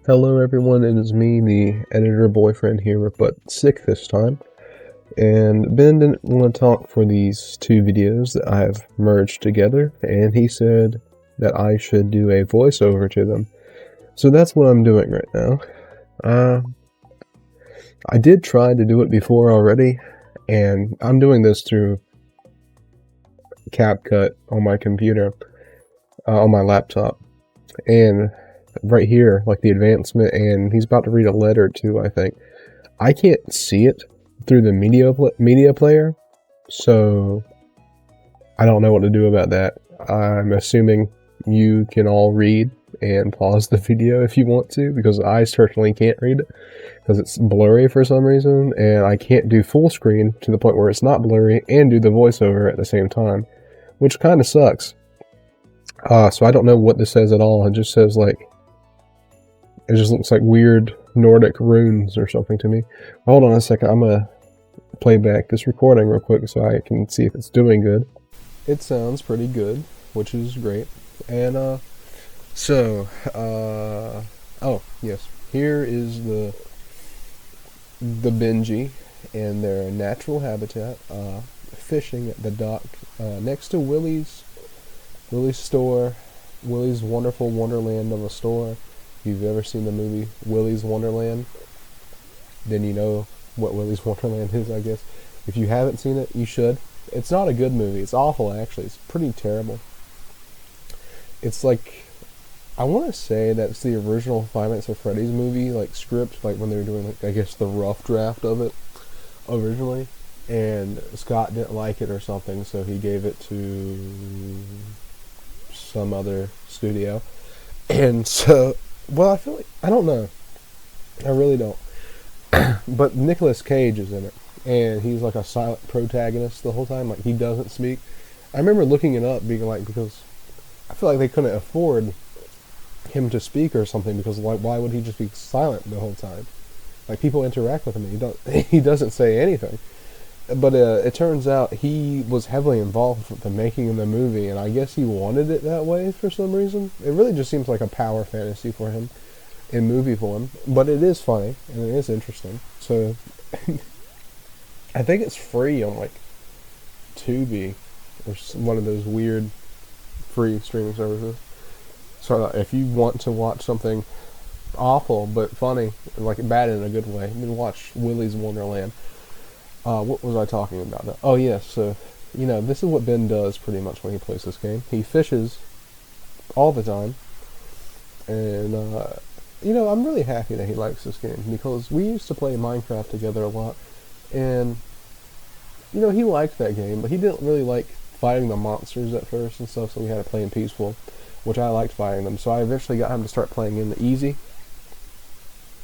Hello everyone, it is me, the editor boyfriend here, but sick this time. And Ben didn't want to talk for these two videos that I've merged together, and he said that I should do a voiceover to them. So that's what I'm doing right now. I did try to do it before already, and I'm doing this through CapCut on my computer, on my laptop. And right here, like the advancement, and he's about to read a letter too, I think. I can't see it through the media player, so I don't know what to do about that. I'm assuming you can all read and pause the video if you want to, because I certainly can't read it because it's blurry for some reason, and I can't do full screen to the point where it's not blurry and do the voiceover at the same time, which kind of sucks. So I don't know what this says at all. It just says like, it just looks like weird Nordic runes or something to me. Hold on a second, I'm gonna play back this recording real quick so I can see if it's doing good. It sounds pretty good, which is great. And oh yes, here is the Benji in their natural habitat, fishing at the dock next to Willie's store, Willie's Wonderful Wonderland of a store. If you've ever seen the movie Willy's Wonderland, then you know what Willy's Wonderland is, I guess. If you haven't seen it, you should. It's not a good movie. It's awful, actually. It's pretty terrible. It's like, I want to say that's the original Five Nights at Freddy's movie, like, script, like when they were doing, like, I guess, the rough draft of it originally. And Scott didn't like it or something, so he gave it to some other studio. And so, well, I feel like, I don't know. I really don't. But Nicolas Cage is in it, and he's like a silent protagonist the whole time. Like, he doesn't speak. I remember looking it up, being like, because I feel like they couldn't afford him to speak or something, because like, why would he just be silent the whole time? Like, people interact with him, and he doesn't say anything. But it turns out he was heavily involved with the making of the movie, and I guess he wanted it that way for some reason. It really just seems like a power fantasy for him in movie form, but it is funny, and it is interesting. So, I think it's free on, like, Tubi, or one of those weird free streaming services. So if you want to watch something awful but funny, like bad in a good way, then watch Willy's Wonderland. What was I talking about? Oh yes, so, you know, this is what Ben does pretty much when he plays this game. He fishes all the time, and, you know, I'm really happy that he likes this game, because we used to play Minecraft together a lot, and, you know, he liked that game, but he didn't really like fighting the monsters at first and stuff, so we had to play in peaceful, which I liked fighting them, so I eventually got him to start playing in the easy,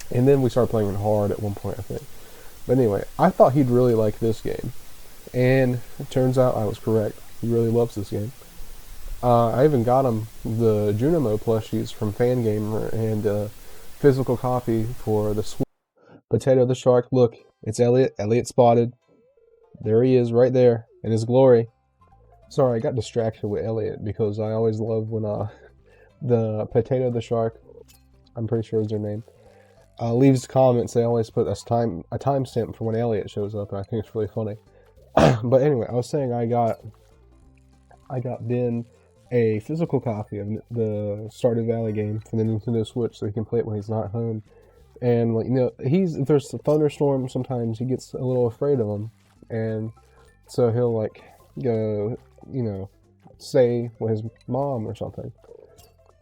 and then we started playing in hard at one point, I think. But anyway, I thought he'd really like this game, and it turns out I was correct. He really loves this game. I even got him the Junimo plushies from Fangamer and a physical copy for the Switch. Potato the Shark, look, it's Elliot. Elliot spotted. There he is, right there, in his glory. Sorry, I got distracted with Elliot, because I always love when the Potato the Shark, I'm pretty sure is their name, leaves comments. They always put a timestamp for when Elliot shows up, and I think it's really funny. But anyway, I was saying I got Ben a physical copy of the Stardew Valley game for the Nintendo Switch, so he can play it when he's not home. And, like, you know, if there's a thunderstorm, sometimes he gets a little afraid of them, and so he'll, like, go, you know, stay with his mom or something,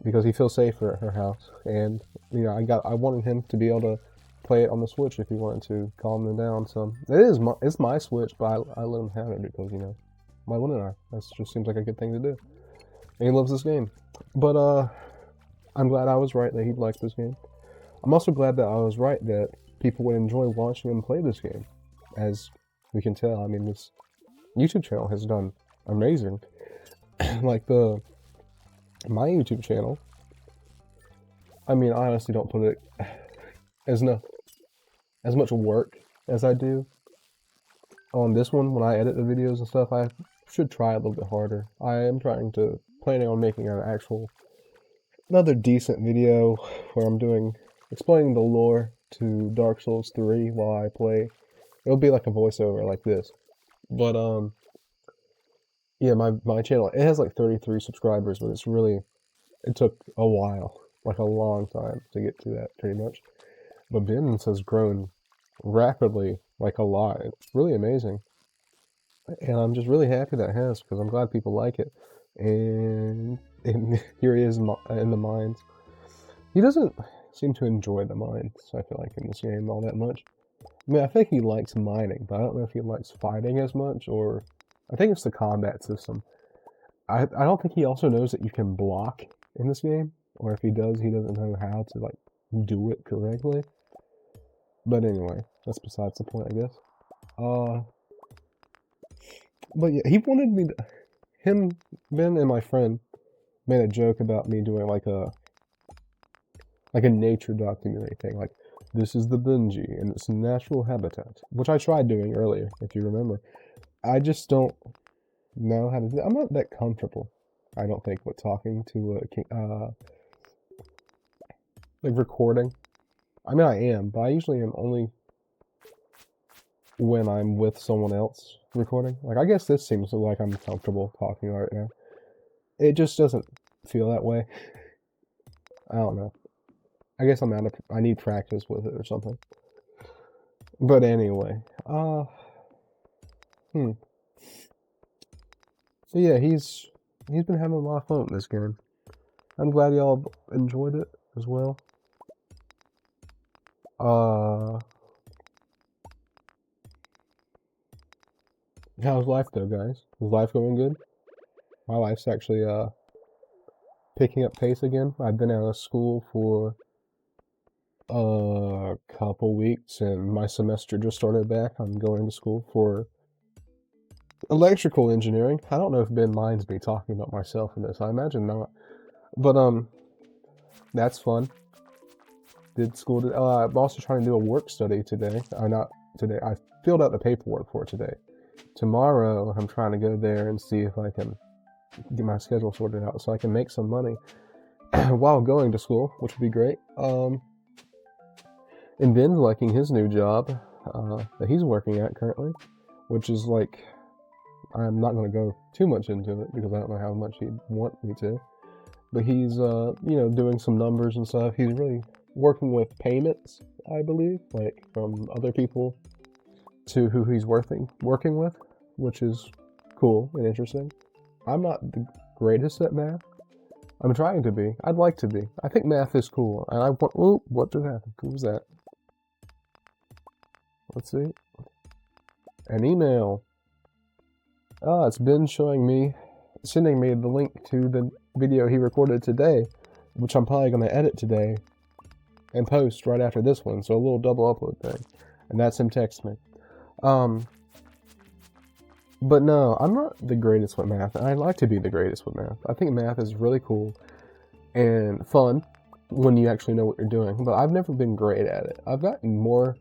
because he feels safer at her house. And, you know, I wanted him to be able to play it on the Switch if he wanted to calm him down. So it's my Switch, but I let him have it because, you know, why wouldn't I? That just seems like a good thing to do. And he loves this game. But I'm glad I was right that he'd like this game. I'm also glad that I was right that people would enjoy watching him play this game. As we can tell, I mean, this YouTube channel has done amazing. Like my YouTube channel, I mean, I honestly don't put it as much work as I do on this one. When I edit the videos and stuff, I should try a little bit harder. I am planning on making another decent video where I'm doing explaining the lore to Dark Souls 3 while I play. It'll be like a voiceover like this. But yeah, my channel, it has like 33 subscribers, but it took a while, like a long time to get to that, pretty much. But Ben's has grown rapidly, like a lot. It's really amazing. And I'm just really happy that it has, because I'm glad people like it. And here he is in the mines. He doesn't seem to enjoy the mines, I feel like, in this game all that much. I mean, I think he likes mining, but I don't know if he likes fighting as much, or... I think it's the combat system. I don't think he also knows that you can block in this game, or if he does, he doesn't know how to, like, do it correctly. But anyway, that's besides the point, I guess. But yeah, he wanted me to... Ben and my friend made a joke about me doing like a nature documentary thing, like, this is the Benji in its natural habitat, which I tried doing earlier, if you remember. I just don't know how to do it. I'm not that comfortable, I don't think, with talking to like recording. I mean, I am, but I usually am only when I'm with someone else recording. Like, I guess this seems like I'm comfortable talking right now. It just doesn't feel that way. I don't know. I guess I need practice with it or something. But anyway, so yeah, he's been having a lot of fun with this game. I'm glad y'all enjoyed it as well. How's life though, guys? Is life going good? My life's actually picking up pace again. I've been out of school for a couple weeks, and my semester just started back. I'm going to school for electrical engineering. I don't know if Ben minds me talking about myself in this. I imagine not. But that's fun. Did school today. I'm also trying to do a work study today. Not today. I filled out the paperwork for today. Tomorrow, I'm trying to go there and see if I can get my schedule sorted out so I can make some money while going to school, which would be great. And Ben's liking his new job that he's working at currently, which is like, I'm not going to go too much into it because I don't know how much he'd want me to. But he's, you know, doing some numbers and stuff. He's really working with payments, I believe, like from other people to who he's working with, which is cool and interesting. I'm not the greatest at math. I'm trying to be. I'd like to be. I think math is cool. And I want... Ooh, what just happened? Who was that? Let's see. An email. Ah, it's been sending me the link to the video he recorded today, which I'm probably going to edit today and post right after this one, so a little double upload thing. And that's him texting me. But no, I'm not the greatest with math, and I'd like to be the greatest with math. I think math is really cool and fun when you actually know what you're doing, but I've never been great at it. I've gotten more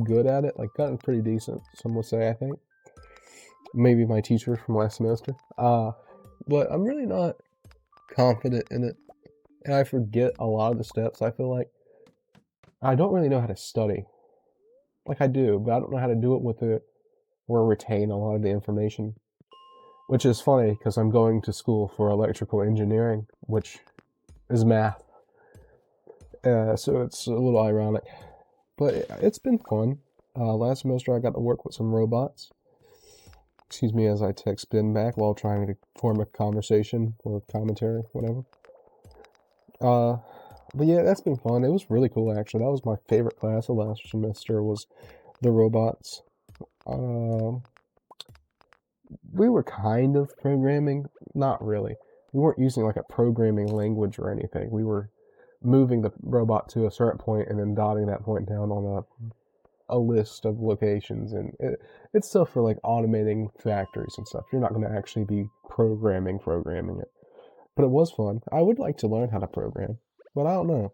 good at it, like gotten pretty decent, some would say, I think. Maybe my teacher from last semester. But I'm really not confident in it, and I forget a lot of the steps. I feel like I don't really know how to study. Like I do, but I don't know how to do it with it or retain a lot of the information. Which is funny, because I'm going to school for electrical engineering, which is math. So it's a little ironic. But it's been fun. Last semester I got to work with some robots. Excuse me as I text Ben back while trying to form a conversation or commentary, whatever. But yeah, that's been fun. It was really cool, actually. That was my favorite class of last semester, was the robots. We were kind of programming. Not really. We weren't using like a programming language or anything. We were moving the robot to a certain point and then dotting that point down on a list of locations. And it's stuff for like automating factories and stuff. You're not going to actually be programming it. But it was fun. I would like to learn how to program, but I don't know.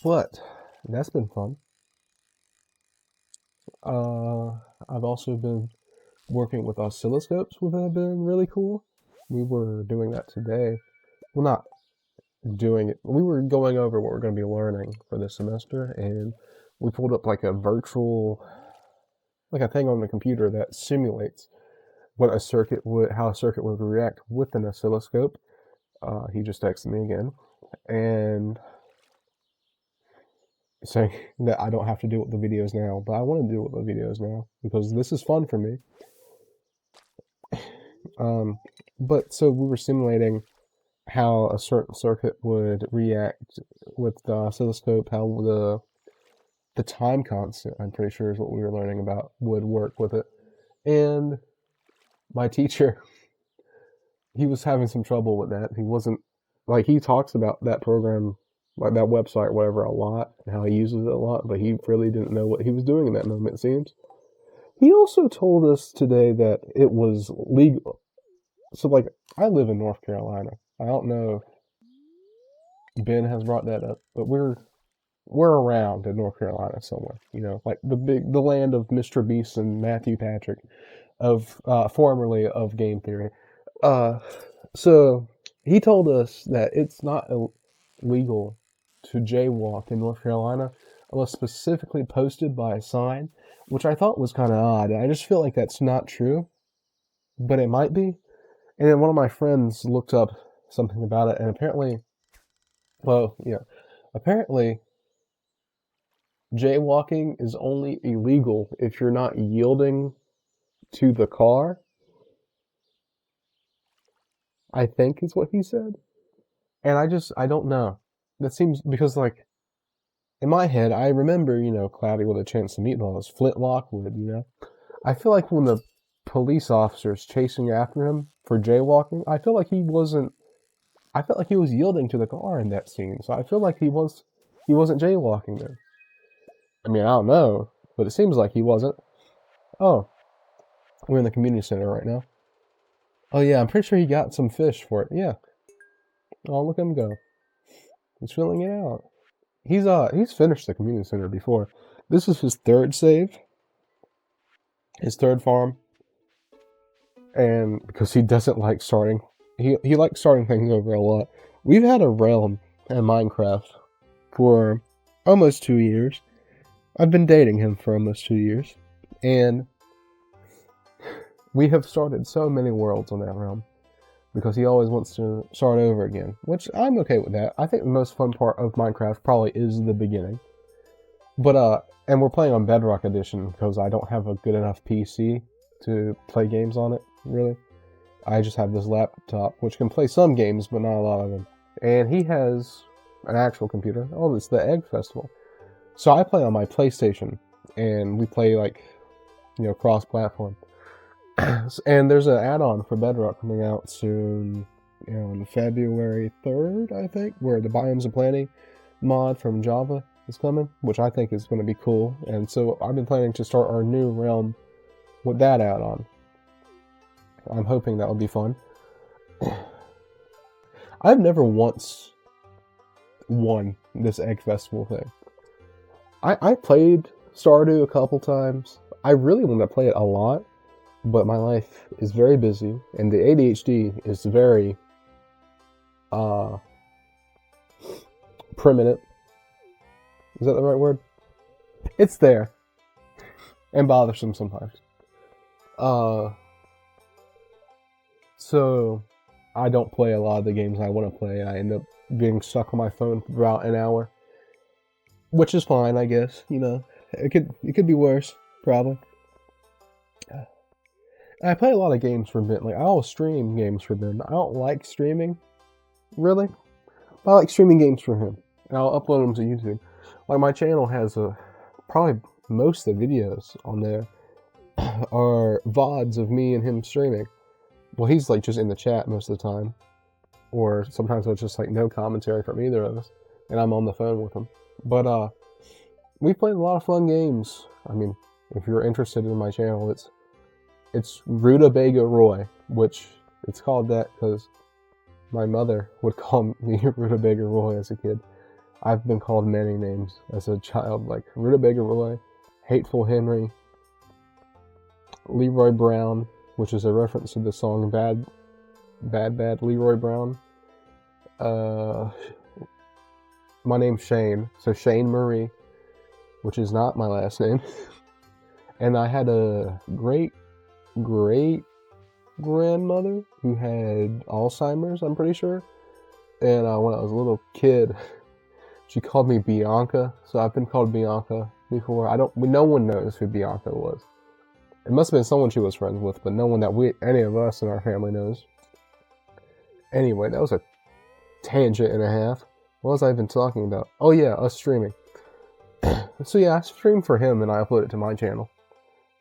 But that's been fun. I've also been working with oscilloscopes would have been really cool. We were doing that today. Well, not doing it. We were going over what we're going to be learning for this semester, and we pulled up like a virtual, like a thing on the computer that simulates what a circuit would, how a circuit would react with an oscilloscope. He just texted me again, and saying that I don't have to do it with the videos now, but I want to do it with the videos now because this is fun for me. But so we were simulating how a certain circuit would react with the oscilloscope, how the time constant, I'm pretty sure is what we were learning about, would work with it. And my teacher, he was having some trouble with that. He wasn't, like, he talks about that program, like that website, whatever, a lot, and how he uses it a lot, but he really didn't know what he was doing in that moment, it seems. He also told us today that it was legal. So, like, I live in North Carolina. I don't know if Ben has brought that up, but we're around in North Carolina somewhere, you know, like the land of Mr. Beast and Matthew Patrick, of formerly of Game Theory. So he told us that it's not illegal to jaywalk in North Carolina unless specifically posted by a sign, which I thought was kind of odd. I just feel like that's not true, but it might be. And then one of my friends looked up something about it, and apparently, well, yeah, apparently jaywalking is only illegal if you're not yielding to the car, I think is what he said. And I don't know. That seems, because, like, in my head, I remember, you know, Cloudy with a Chance to Meatballs, Flint Lockwood, you know. I feel like when the police officer's chasing after him for jaywalking, I feel like he was yielding to the car in that scene. So I feel like he wasn't jaywalking there. I mean, I don't know, but it seems like he wasn't. Oh, we're in the community center right now. Oh yeah, I'm pretty sure he got some fish for it. Yeah. Oh, look at him go. He's filling it out. He's finished the community center before. This is his third save. His third farm. And because he doesn't like starting, he likes starting things over a lot. We've had a realm in Minecraft for almost 2 years. I've been dating him for almost 2 years. And we have started so many worlds on that realm because he always wants to start over again, which I'm okay with that. I think the most fun part of Minecraft probably is the beginning. But, and we're playing on Bedrock Edition because I don't have a good enough PC to play games on it, really. I just have this laptop, which can play some games, but not a lot of them. And he has an actual computer. Oh, it's the Egg Festival. So I play on my PlayStation, and we play, like, you know, cross-platform. And there's an add-on for Bedrock coming out soon, you know, on February 3rd, I think, where the Biomes of Planning mod from Java is coming, which I think is going to be cool. And so I've been planning to start our new realm with that add-on. I'm hoping that will be fun. I've never once won this Egg Festival thing. I played Stardew a couple times. I really want to play it a lot, but my life is very busy, and the ADHD is very primitive. Is that the right word? It's there. And bothersome sometimes. So I don't play a lot of the games I want to play. I end up being stuck on my phone for about an hour, which is fine, I guess. You know, it could be worse, probably. I play a lot of games for Ben. Like, I'll stream games for Ben. I don't like streaming, really. I like streaming games for him, and I'll upload them to YouTube. Like, my channel has probably most of the videos on there are VODs of me and him streaming. Well, he's like just in the chat most of the time, or sometimes it's just like no commentary from either of us, and I'm on the phone with him. But we've played a lot of fun games. I mean, if you're interested in my channel, it's Rutabaga Roy, which it's called that because my mother would call me Rutabaga Roy as a kid. I've been called many names as a child, like Rutabaga Roy, Hateful Henry, Leroy Brown, which is a reference to the song Bad Leroy Brown. My name's Shane, so Shane Murray, which is not my last name. And I had a great grandmother who had Alzheimer's, I'm pretty sure. And when I was a little kid, she called me Bianca, so I've been called Bianca before. No one knows who Bianca was. It must have been someone she was friends with, but no one that any of us in our family knows. Anyway, that was a tangent and a half. What was I even talking about? Oh yeah, us streaming. So yeah, I streamed for him and I uploaded it to my channel.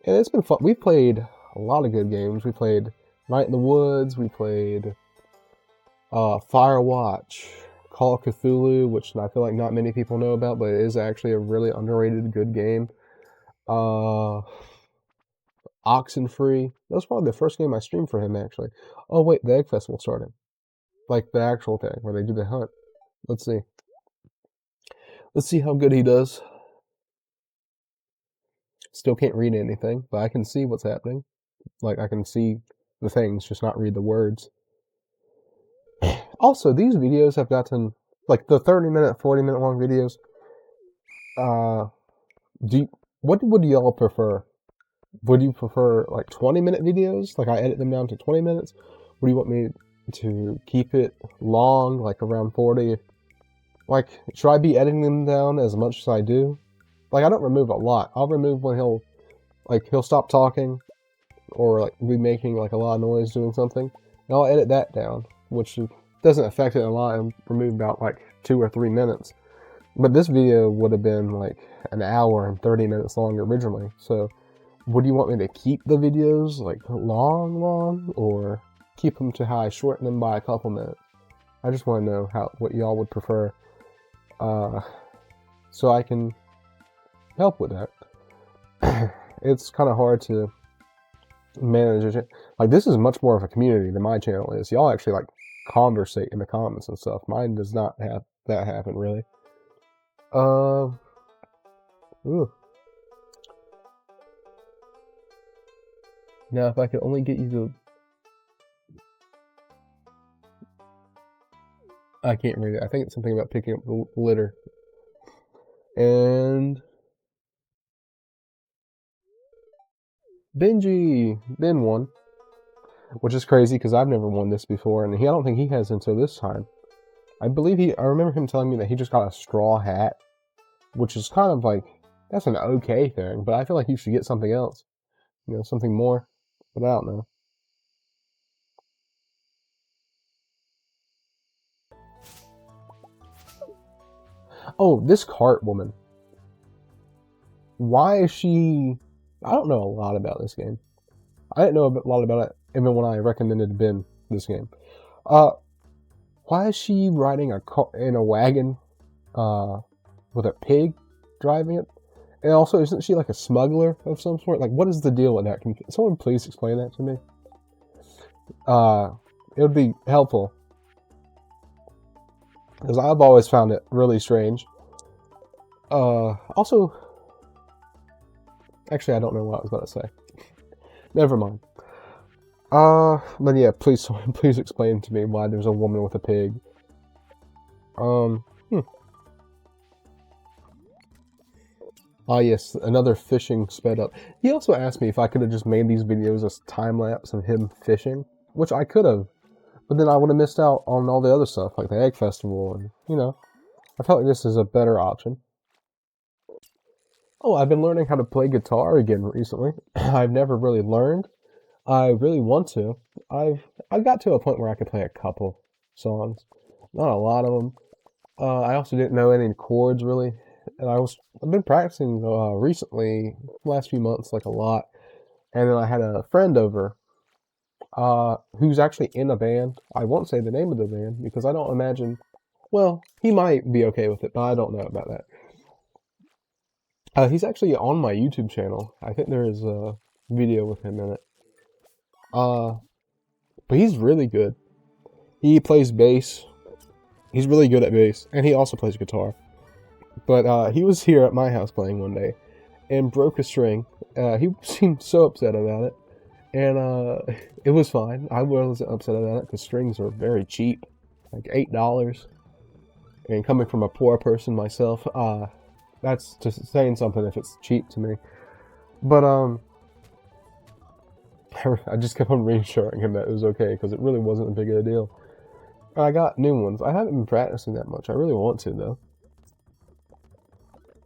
And it's been fun. We played a lot of good games. We played Night in the Woods, we played Firewatch, Call of Cthulhu, which I feel like not many people know about, but it is actually a really underrated good game. Oxenfree. That was probably the first game I streamed for him, actually. Oh wait, the Egg Festival started. Like the actual thing, where they do the hunt. Let's see. Let's see how good he does. Still can't read anything, but I can see what's happening. Like, I can see the things, just not read the words. Also, these videos have gotten, like, the 30-minute, 40-minute long videos. What would y'all prefer? Would you prefer, like, 20-minute videos? Like, I edit them down to 20 minutes? Would you want me to keep it long, like, around 40? Like, should I be editing them down as much as I do? Like, I don't remove a lot. I'll remove when he'll stop talking, or, like, be making, like, a lot of noise doing something. And I'll edit that down, which doesn't affect it a lot, and remove about, like, 2 or 3 minutes. But this video would have been, like, an hour and 30 minutes long originally. So, would you want me to keep the videos, like, long, or keep them to how I shorten them by a couple minutes? I just want to know what y'all would prefer, so I can help with that. It's kind of hard to manage it. Like, this is much more of a community than my channel is. Y'all actually, like, conversate in the comments and stuff. Mine does not have that happen, really. Ooh. Now, if I could only get you to... I can't read it. I think it's something about picking up the litter. And... Ben won. Which is crazy, because I've never won this before, and I don't think he has until this time. I remember him telling me that he just got a straw hat, which is kind of like, that's an okay thing, but I feel like you should get something else. You know, something more, but I don't know. Oh, this cart woman. Why is she... I don't know a lot about this game. I didn't know a lot about it even when I recommended Ben this game. Why is she riding a car in a wagon with a pig driving it? And also, isn't she like a smuggler of some sort? Like, what is the deal with that? Can someone please explain that to me? It would be helpful, because I've always found it really strange. Also, actually, I don't know what I was about to say. Never mind. But yeah, please explain to me why there's a woman with a pig. Ah yes, another fishing sped up. He also asked me if I could have just made these videos as time-lapse of him fishing, which I could have, but then I would have missed out on all the other stuff, like the Egg Festival, and, you know, I felt like this is a better option. Oh, I've been learning how to play guitar again recently. I've never really learned. I really want to. I've got to a point where I could play a couple songs, not a lot of them. I also didn't know any chords really, and I've been practicing recently, last few months, like a lot. And then I had a friend over, who's actually in a band. I won't say the name of the band because I don't imagine. Well, he might be okay with it, but I don't know about that. He's actually on my YouTube channel. I think there is a video with him in it. But he's really good. He plays bass. He's really good at bass, and he also plays guitar. But he was here at my house playing one day, and broke a string, He seemed so upset about it, and it was fine. I wasn't upset about it because strings are very cheap, like $8. And coming from a poor person myself, that's just saying something if it's cheap to me. But I just kept on reassuring him that it was okay because it really wasn't a big of a deal. I got new ones. I haven't been practicing that much. I really want to though.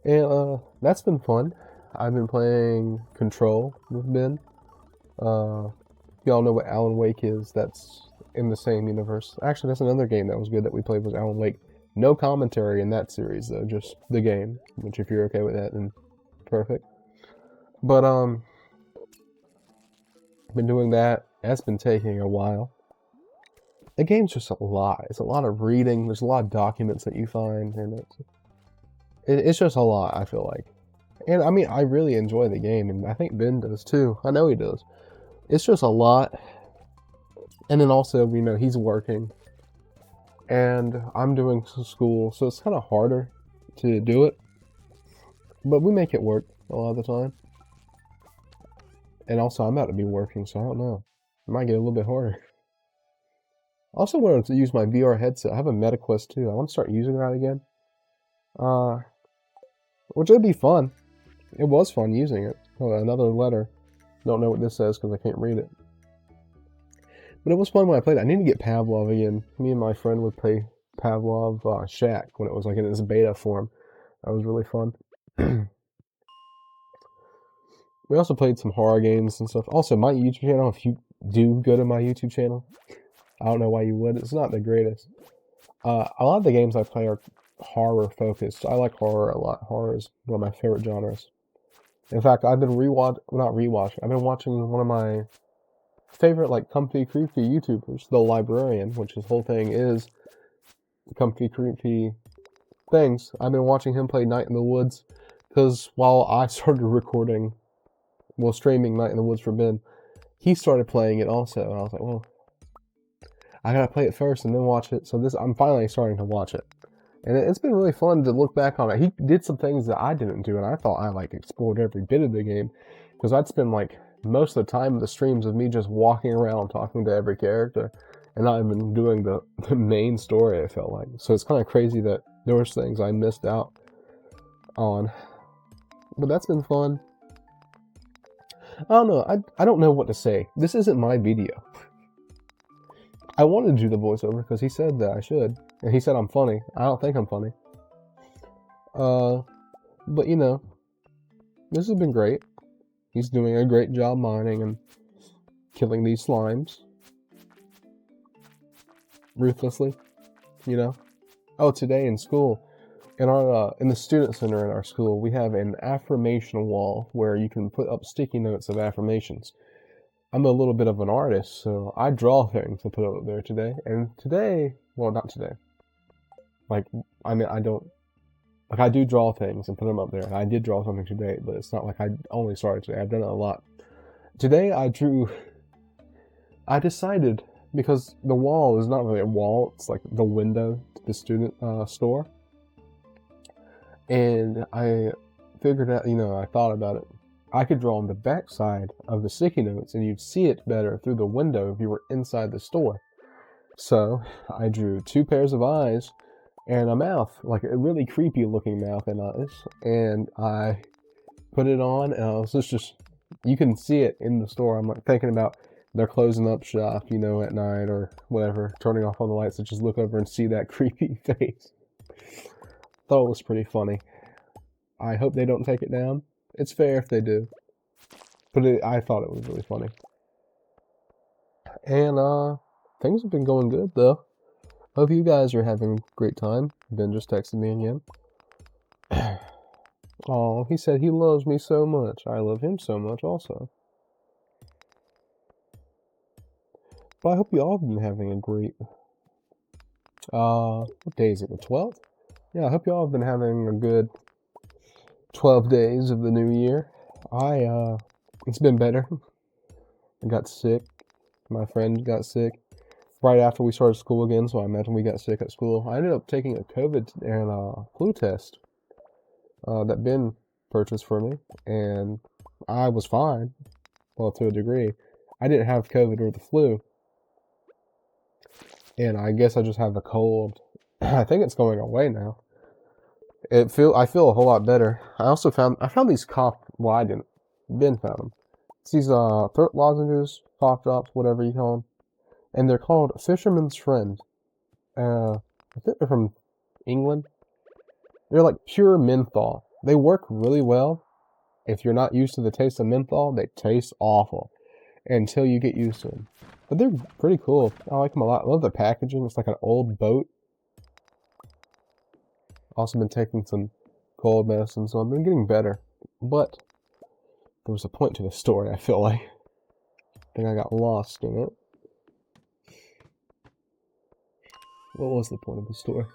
And that's been fun. I've been playing Control with Ben. Y'all know what Alan Wake is. That's in the same universe. Actually, that's another game that was good that we played was Alan Wake. No commentary in that series though, just the game. Which if you're okay with that, then perfect. But been doing that. That's been taking a while. The game's just a lot. It's a lot of reading. There's a lot of documents that you find, and it's just a lot, I feel like. And I mean, I really enjoy the game, and I think Ben does too. I know he does. It's just a lot. And then also, you know, he's working, and I'm doing school, so it's kind of harder to do it. But we make it work a lot of the time. And also, I'm about to be working, so I don't know. It might get a little bit harder. I also wanted to use my VR headset. I have a MetaQuest 2. I want to start using that again. Which would be fun. It was fun using it. Oh, another letter. Don't know what this says because I can't read it. But it was fun when I played it. I need to get Pavlov again. Me and my friend would play Pavlov Shack when it was like in its beta form. That was really fun. We also played some horror games and stuff. Also, my YouTube channel, if you do go to my YouTube channel, I don't know why you would. It's not the greatest. A lot of the games I play are horror focused. I like horror a lot. Horror is one of my favorite genres. In fact, I've been I've been watching one of my favorite, like, comfy, creepy YouTubers, The Librarian, which his whole thing is comfy, creepy things. I've been watching him play Night in the Woods, because while I started streaming Night in the Woods for Ben, he started playing it also, and I was like, well, I gotta play it first and then watch it. So I'm finally starting to watch it. And it's been really fun to look back on it. He did some things that I didn't do, and I thought I, like, explored every bit of the game. Because I'd spend, like, most of the time in the streams of me just walking around talking to every character, and not even doing the main story, I felt like. So it's kind of crazy that there was things I missed out on. But that's been fun. I don't know. I don't know what to say. This isn't my video. I wanted to do the voiceover because he said that I should. And he said I'm funny. I don't think I'm funny. But you know, this has been great. He's doing a great job mining and killing these slimes. Ruthlessly, you know. Oh, today in school, in the student center in our school, we have an affirmation wall where you can put up sticky notes of affirmations. I'm a little bit of an artist, so I draw things to put up there today. And today, well, not today. Like, I mean, I do draw things and put them up there. And I did draw something today, but it's not like I only started today. I've done it a lot. Today I decided, because the wall is not really a wall, it's like the window to the student store. And I figured out, you know, I thought about it. I could draw on the back side of the sticky notes and you'd see it better through the window if you were inside the store. So I drew 2 pairs of eyes and a mouth, like a really creepy looking mouth and eyes. And I put it on and I was just you can see it in the store. I'm like thinking about they're closing up shop, you know, at night or whatever, turning off all the lights and just look over and see that creepy face. Thought it was pretty funny. I hope they don't take it down. It's fair if they do. But I thought it was really funny. And things have been going good though. Hope you guys are having a great time. Ben just texted me again. Oh, he said he loves me so much. I love him so much also. But I hope you all have been having a great... what day is it? The 12th? Yeah, I hope you all have been having a good 12 days of the new year. It's been better. I got sick. My friend got sick right after we started school again, so I imagine we got sick at school. I ended up taking a COVID and flu test that Ben purchased for me, and I was fine. Well, to a degree. I didn't have COVID or the flu. And I guess I just have a cold. I think it's going away now. I feel a whole lot better. I found these cough. Well, I didn't. Ben found them. It's these throat lozenges, cough drops, whatever you call them, and they're called Fisherman's Friend. I think they're from England. They're like pure menthol. They work really well. If you're not used to the taste of menthol, they taste awful until you get used to them. But they're pretty cool. I like them a lot. I love the packaging. It's like an old boat. Also been taking some cold medicine, so I've been getting better. But there was a point to the story, I feel like. I think I got lost in it. What was the point of the story?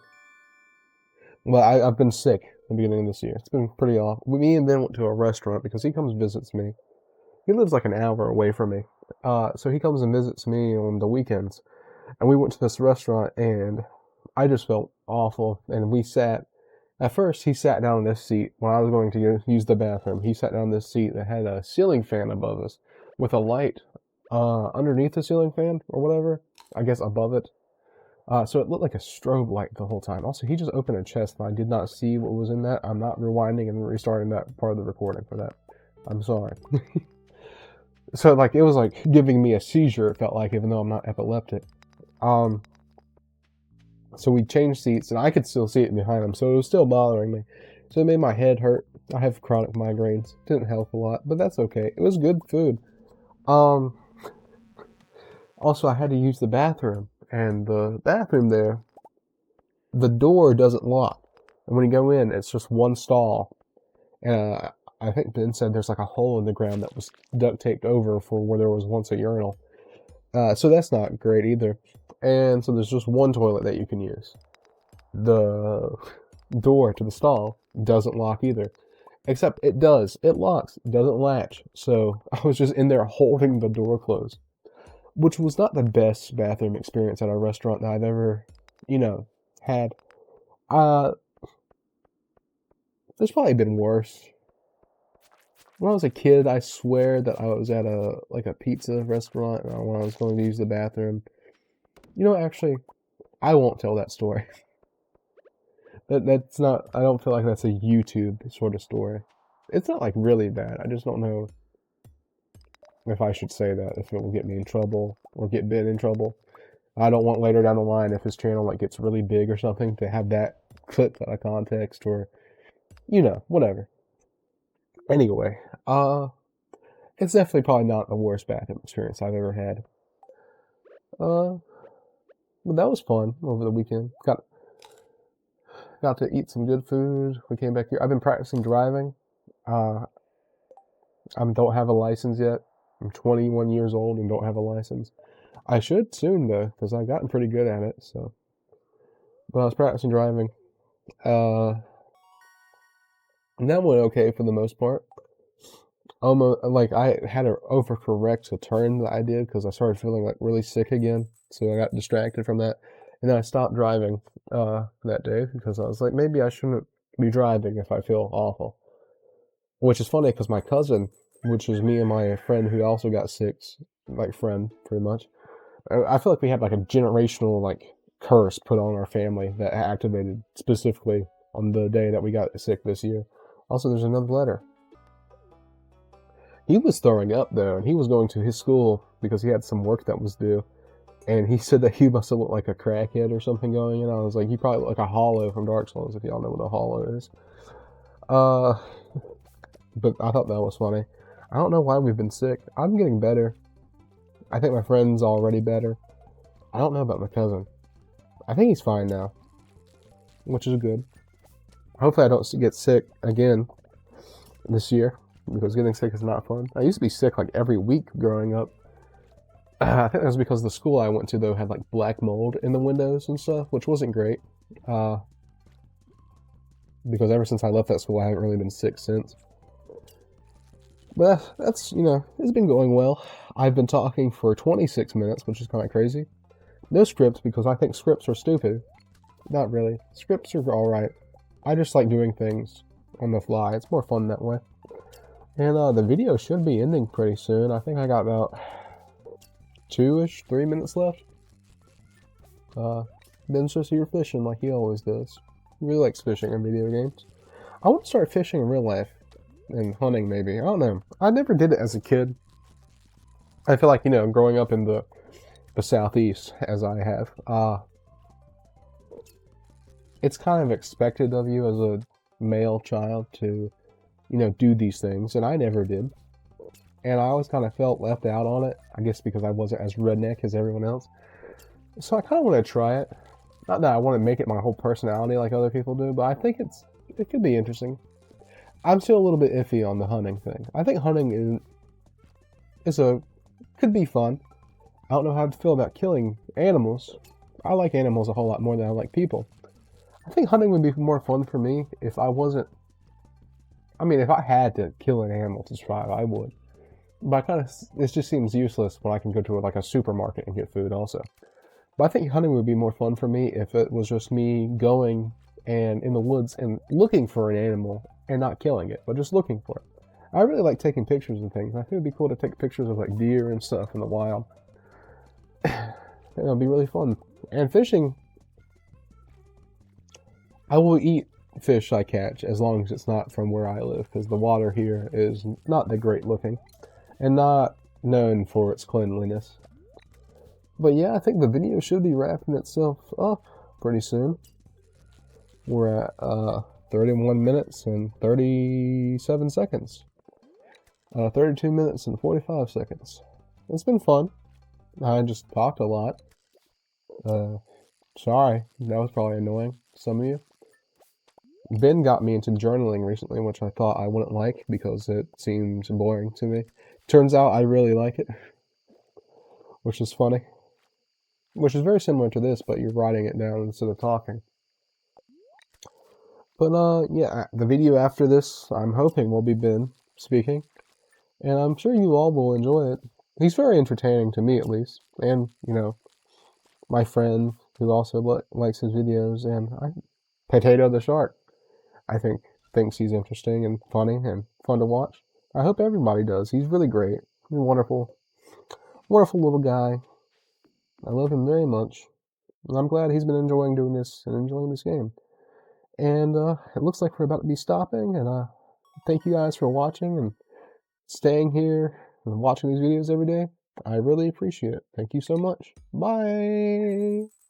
Well, I've been sick at the beginning of this year. It's been pretty awful. Me and Ben went to a restaurant because he comes and visits me. He lives like an hour away from me. So he comes and visits me on the weekends. And we went to this restaurant, and I just felt awful. And at first, he sat down in this seat when I was going to use the bathroom. He sat down in this seat that had a ceiling fan above us with a light underneath the ceiling fan or whatever. I guess above it. So it looked like a strobe light the whole time. Also, he just opened a chest, and I did not see what was in that. I'm not rewinding and restarting that part of the recording for that. I'm sorry. So, like, it was like giving me a seizure, it felt like, even though I'm not epileptic. So we changed seats, and I could still see it behind him, so it was still bothering me. So it made my head hurt. I have chronic migraines. Didn't help a lot, but that's okay. It was good food. Also, I had to use the bathroom. And the bathroom there, the door doesn't lock. And when you go in, it's just one stall. And I think Ben said there's like a hole in the ground that was duct taped over for where there was once a urinal. So that's not great either. And so there's just one toilet that you can use. The door to the stall doesn't lock either. Except it does. It locks. It doesn't latch. So I was just in there holding the door closed. Which was not the best bathroom experience at a restaurant that I've ever, had. There's probably been worse. When I was a kid, I swear that I was at a pizza restaurant when I was going to use the bathroom. Actually, I won't tell that story. That's not, I don't feel like that's a YouTube sort of story. It's not like really bad. I just don't know if I should say that, if it will get me in trouble or get Ben in trouble. I don't want later down the line, if his channel gets really big or something, to have that clipped out of context or, whatever. Anyway, it's definitely probably not the worst bathroom experience I've ever had. But that was fun over the weekend. Got to eat some good food. We came back here. I've been practicing driving. I don't have a license yet. I'm 21 years old and don't have a license. I should soon, though, because I've gotten pretty good at it, so. But I was practicing driving. And that went okay for the most part. I had to overcorrect a turn that I did because I started feeling really sick again. So I got distracted from that. And then I stopped driving that day because I was like, maybe I shouldn't be driving if I feel awful. Which is funny because my cousin, which is me and my friend who also got sick, friend, pretty much. I feel like we had a generational curse put on our family that activated specifically on the day that we got sick this year. Also, there's another letter. He was throwing up though, and he was going to his school because he had some work that was due. And he said that he must have looked like a crackhead or something going in. I was like, he probably looked like a hollow from Dark Souls, if y'all know what a hollow is. But I thought that was funny. I don't know why we've been sick. I'm getting better. I think my friend's already better. I don't know about my cousin. I think he's fine now, which is good. Hopefully I don't get sick again this year, because getting sick is not fun. I used to be sick every week growing up. I think that was because the school I went to, though, had black mold in the windows and stuff, which wasn't great. Because ever since I left that school, I haven't really been sick since. But that's, it's been going well. I've been talking for 26 minutes, which is kind of crazy. No scripts, because I think scripts are stupid. Not really. Scripts are alright. I just like doing things on the fly. It's more fun that way. And the video should be ending pretty soon. I think I got about 3 minutes left. Ben's just here fishing like he always does. He really likes fishing in video games. I want to start fishing in real life. And hunting, maybe. I don't know. I never did it as a kid. I feel like, you know, growing up in the southeast, as I have, it's kind of expected of you as a male child to, you know, do these things, and I never did. And I always kind of felt left out on it, I guess because I wasn't as redneck as everyone else. So I kind of want to try it. Not that I want to make it my whole personality like other people do, but I think it could be interesting. I'm still a little bit iffy on the hunting thing. I think hunting could be fun. I don't know how to feel about killing animals. I like animals a whole lot more than I like people. I think hunting would be more fun for me if I wasn't... I mean, if I had to kill an animal to survive, I would. But it just seems useless when I can go to like a supermarket and get food also. But I think hunting would be more fun for me if it was just me going and in the woods and looking for an animal and not killing it, but just looking for it. I really like taking pictures and things. I think it'd be cool to take pictures of like deer and stuff in the wild. It'll be really fun. And fishing, I will eat fish I catch as long as it's not from where I live, because the water here is not that great looking and not known for its cleanliness. But yeah, I think the video should be wrapping itself up pretty soon. We're at 31 minutes and 37 seconds. 32 minutes and 45 seconds. It's been fun. I just talked a lot. Sorry, that was probably annoying to some of you. Ben got me into journaling recently, which I thought I wouldn't like because it seems boring to me. Turns out I really like it, which is funny. Which is very similar to this, but you're writing it down instead of talking. But yeah, the video after this, I'm hoping will be Ben speaking. And I'm sure you all will enjoy it. He's very entertaining to me, at least. And, you know, my friend who also likes his videos, and Potato the Shark, I think, thinks he's interesting and funny and fun to watch. I hope everybody does. He's really great. He's a wonderful, wonderful little guy. I love him very much. And I'm glad he's been enjoying doing this and enjoying this game. And it looks like we're about to be stopping, and thank you guys for watching and staying here and watching these videos every day. I really appreciate it. Thank you so much. Bye!